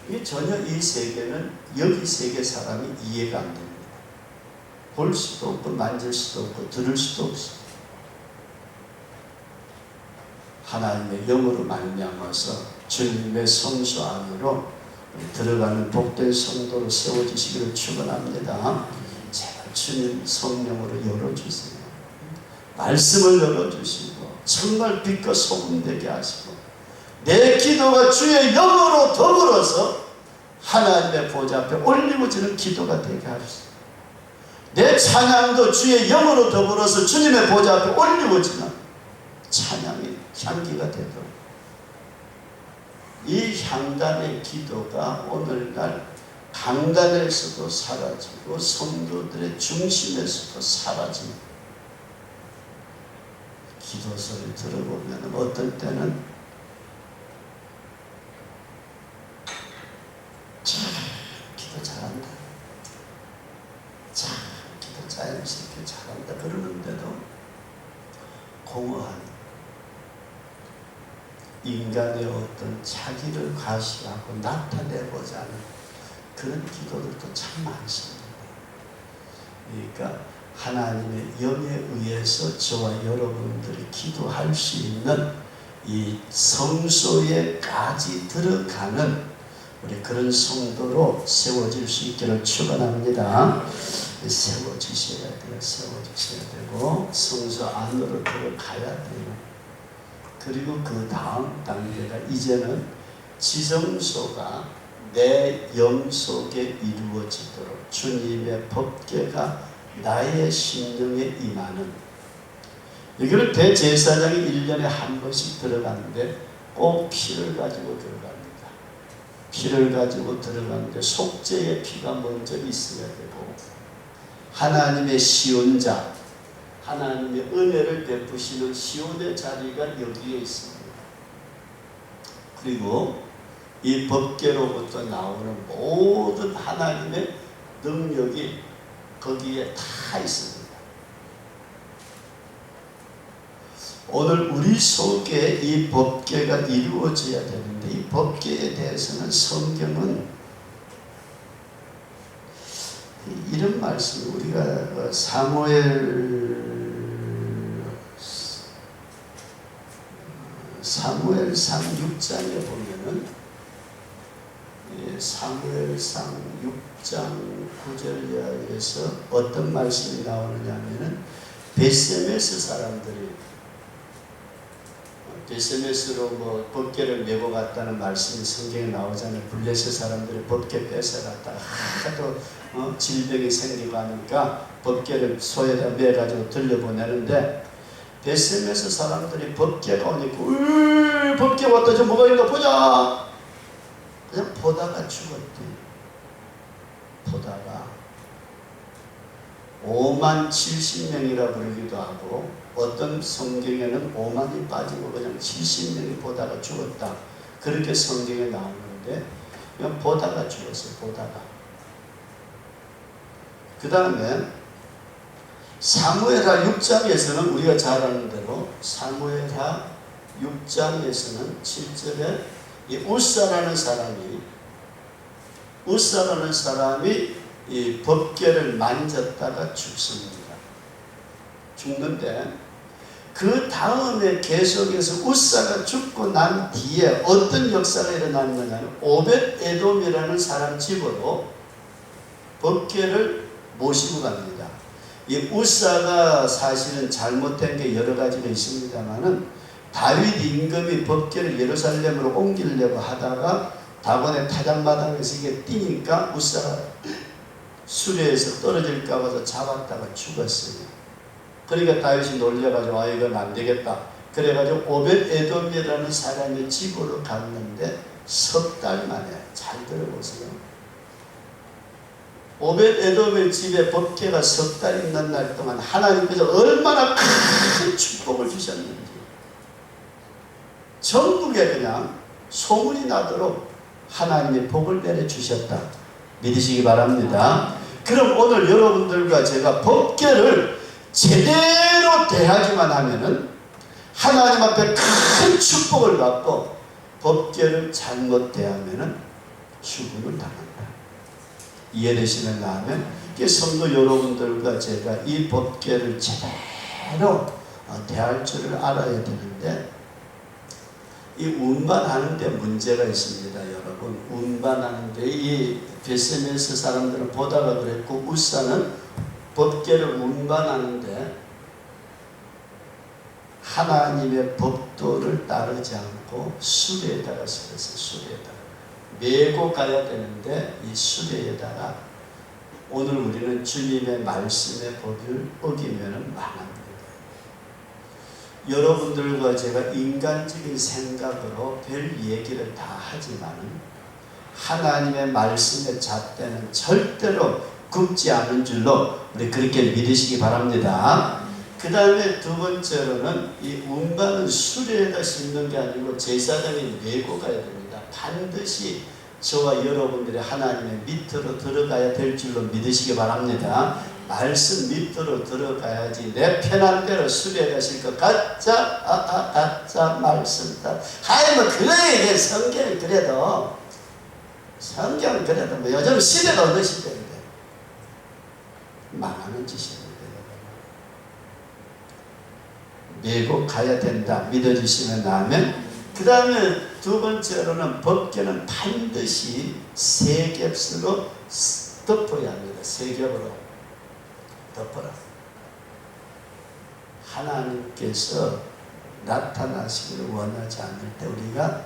이 전혀 이 세계는 여기 세계 사람이 이해가 안 됩니다. 볼 수도 없고 만질 수도 없고 들을 수도 없어. 하나님의 영으로 말미암아서 주님의 성소 안으로 들어가는 복된 성도로 세워지시기를 축원합니다. 제발 주님 성령으로 열어주세요. 말씀을 열어주시고 정말 빛과 소금 되게 하시고 내 기도가 주의 영으로 더불어서 하나님의 보좌 앞에 올리워지는 기도가 되게 하시고 내 찬양도 주의 영으로 더불어서 주님의 보좌 앞에 올리워지는 찬양이 향기가 되도록 이 향단의 기도가 오늘날 강단에서도 사라지고 성도들의 중심에서도 사라지는 기도 소리 들어보면 어떨 때는 참 기도 잘한다, 참 기도 자연스럽게 잘한다 그러는데도 공허한 인간의 어떤 자기를 과시하고 나타내고자 하는 그런 기도들도 참 많습니다. 그러니까 하나님의 영에 의해서 저와 여러분들이 기도할 수 있는 이 성소에까지 들어가는 우리 그런 성도로 세워질 수 있기를 축원합니다. 세워지셔야 돼요. 세워지셔야 되고 성소 안으로 들어가야 돼요. 그리고 그 다음 단계가 이제는 지성소가 내 영 속에 이루어지도록 주님의 법궤가 나의 심령에 임하는 여기를 대제사장이 1년에 한 번씩 들어가는데 꼭 피를 가지고 들어갑니다. 피를 가지고 들어가는데 속죄의 피가 먼저 있어야 되고 하나님의 시온자 하나님의 은혜를 베푸시는 시온의 자리가 여기에 있습니다. 그리고 이 법궤로부터 나오는 모든 하나님의 능력이 거기에 다 있습니다. 오늘 우리 속에 이 법궤가 이루어져야 되는데 이 법궤에 대해서는 성경은 이런 말씀 우리가 사무엘상 6장에 보면은 사무엘상 6장 9절에서 어떤 말씀이 나오느냐 하면은 베세메스 사람들이 베세메스로 뭐 법궤를 메고 갔다는 말씀이 성경에 나오잖아요. 블레셋 사람들이 법궤 뺏어갔다가 하도 질병이 생기고 하니까 법궤를 소에다 매가지고 들려보내는데 베세메스 사람들이 법궤가 오니까 법궤 왔다 저 뭐가 있나 보자 그냥 보다가 죽었대. 보다가 5만 70명이라 부르기도 하고 어떤 성경에는 5만이 빠지고 그냥 70명이 보다가 죽었다 그렇게 성경에 나오는데 그냥 보다가 죽었어요. 보다가 그 다음에 사무엘하 6장에서는 우리가 잘 아는 대로 사무엘하 6장에서는 7절에 이 우사라는 사람이 이 법궤를 만졌다가 죽습니다. 죽는데 그 다음에 계속해서 우사가 죽고 난 뒤에 어떤 역사가 일어났느냐면 오벳 에돔이라는 사람 집으로 법궤를 모시고 갑니다. 이 우사가 사실은 잘못된 게 여러 가지가 있습니다만은 다윗 임금이 법궤를 예루살렘으로 옮기려고 하다가 다곤의 타작마당에서 이게 뛰니까 우사가 수레에서 떨어질까 봐서 잡았다가 죽었어요. 그러니까 다윗이 놀려가지고 이건 안 되겠다. 그래가지고 오벳 에돔이라는 사람의 집으로 갔는데 석 달 만에 잘 들어보세요. 오벳 에돔의 집에 법궤가 석 달 있는 날 동안 하나님께서 얼마나 큰 축복을 주셨는지 전국에 그냥 소문이 나도록 하나님의 복을 내려주셨다. 믿으시기 바랍니다. 그럼 오늘 여러분들과 제가 법궤를 제대로 대하기만 하면은 하나님 앞에 큰 축복을 받고, 법궤를 잘못 대하면은 죽음을 당한다. 이해되시는가 하면, 성도 여러분들과 제가 이 법궤를 제대로 대할 줄을 알아야 되는데, 이 운반하는데 문제가 있습니다. 여러분, 운반하는데 이 베세메스 사람들은 보다가 그랬고, 울산은 법궤를 운반하는데 하나님의 법도를 따르지 않고 수레에다가 실어서 수레에다가 메고 가야 되는데, 이 수레에다가 오늘 우리는 주님의 말씀의 법을 어기면 망합니다. 여러분들과 제가 인간적인 생각으로 별 얘기를 다 하지만은 하나님의 말씀의 잣대는 절대로 굽지 않은 줄로 우리 그렇게 믿으시기 바랍니다. 그 다음에 두 번째로는 이 운반은 수레에다 싣는 게 아니고 제사장이 메고 가야 됩니다. 반드시 저와 여러분들이 하나님의 밑으로 들어가야 될 줄로 믿으시기 바랍니다. 말씀 밑으로 들어가야지 내 편한 대로 수레가 실 것 가짜 가짜 말씀 다 하여튼 그래. 성경은 그래도 뭐 요즘 시대가 어느 시대인데 망하는 짓입니다. 메고 가야 된다. 믿어주시면 나면, 그 다음에 두 번째로는 법궤는 반드시 세 겹으로 덮어야 합니다. 세 겹으로 덮어라. 하나님께서 나타나시기를 원하지 않을 때 우리가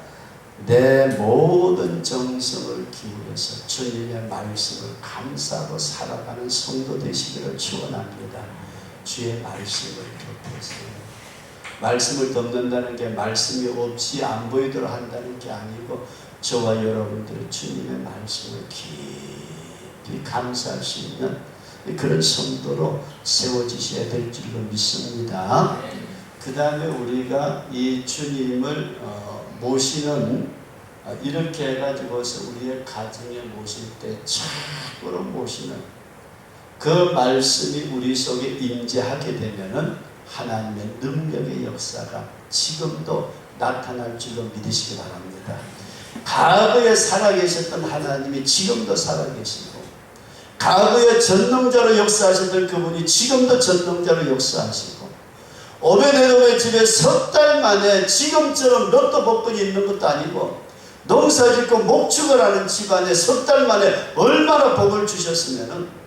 내 모든 정성을 기울여서 주님의 말씀을 감사하고 살아가는 성도 되시기를 축원합니다. 주의 말씀을 덮으세요. 말씀을 덮는다는 게 말씀이 없이 안 보이도록 한다는 게 아니고, 저와 여러분들은 주님의 말씀을 깊이 감사할 수 있는 그런 성도로 세워지셔야 될 줄로 믿습니다. 그 다음에 우리가 이 주님을 모시는, 이렇게 해가지고서 우리의 가정에 모실 때 참으로 모시는 그 말씀이 우리 속에 임재하게 되면은 하나님의 능력의 역사가 지금도 나타날 줄로 믿으시기 바랍니다. 과거에 살아계셨던 하나님이 지금도 살아계시고, 과거에 전능자로 역사하셨던 그분이 지금도 전능자로 역사하시고, 오베데돔의 집에 석 달 만에 지금처럼 로또 복권이 있는 것도 아니고 농사짓고 목축을 하는 집안에 석 달 만에 얼마나 복을 주셨으면은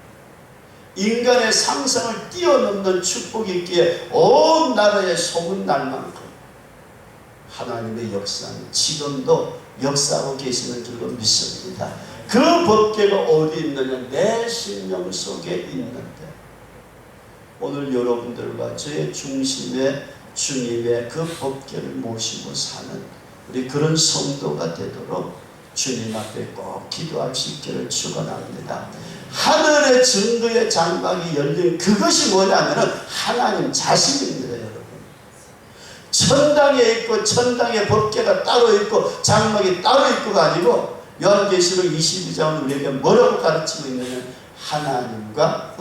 인간의 상상을 뛰어넘는 축복이 있기에 온 나라에 소문날 만큼 하나님의 역사는 지금도 역사하고 계시는 줄로 믿습니다. 그 법궤가 어디 있느냐? 내 심령 속에 있는데, 오늘 여러분들과 저의 중심에 주님의 그 법궤를 모시고 사는 우리 그런 성도가 되도록 주님 앞에 꼭 기도할 수 있기를 축원합니다. 하늘의 증거의 장막이 열린 그것이 뭐냐면 하나님 자신입니다. 여러분, 천당에 있고 천당의 법궤가 따로 있고 장막이 따로 있고가 아니고, 요한계시록 22장은 우리에게 뭐라고 가르치고 있느냐? 하나님과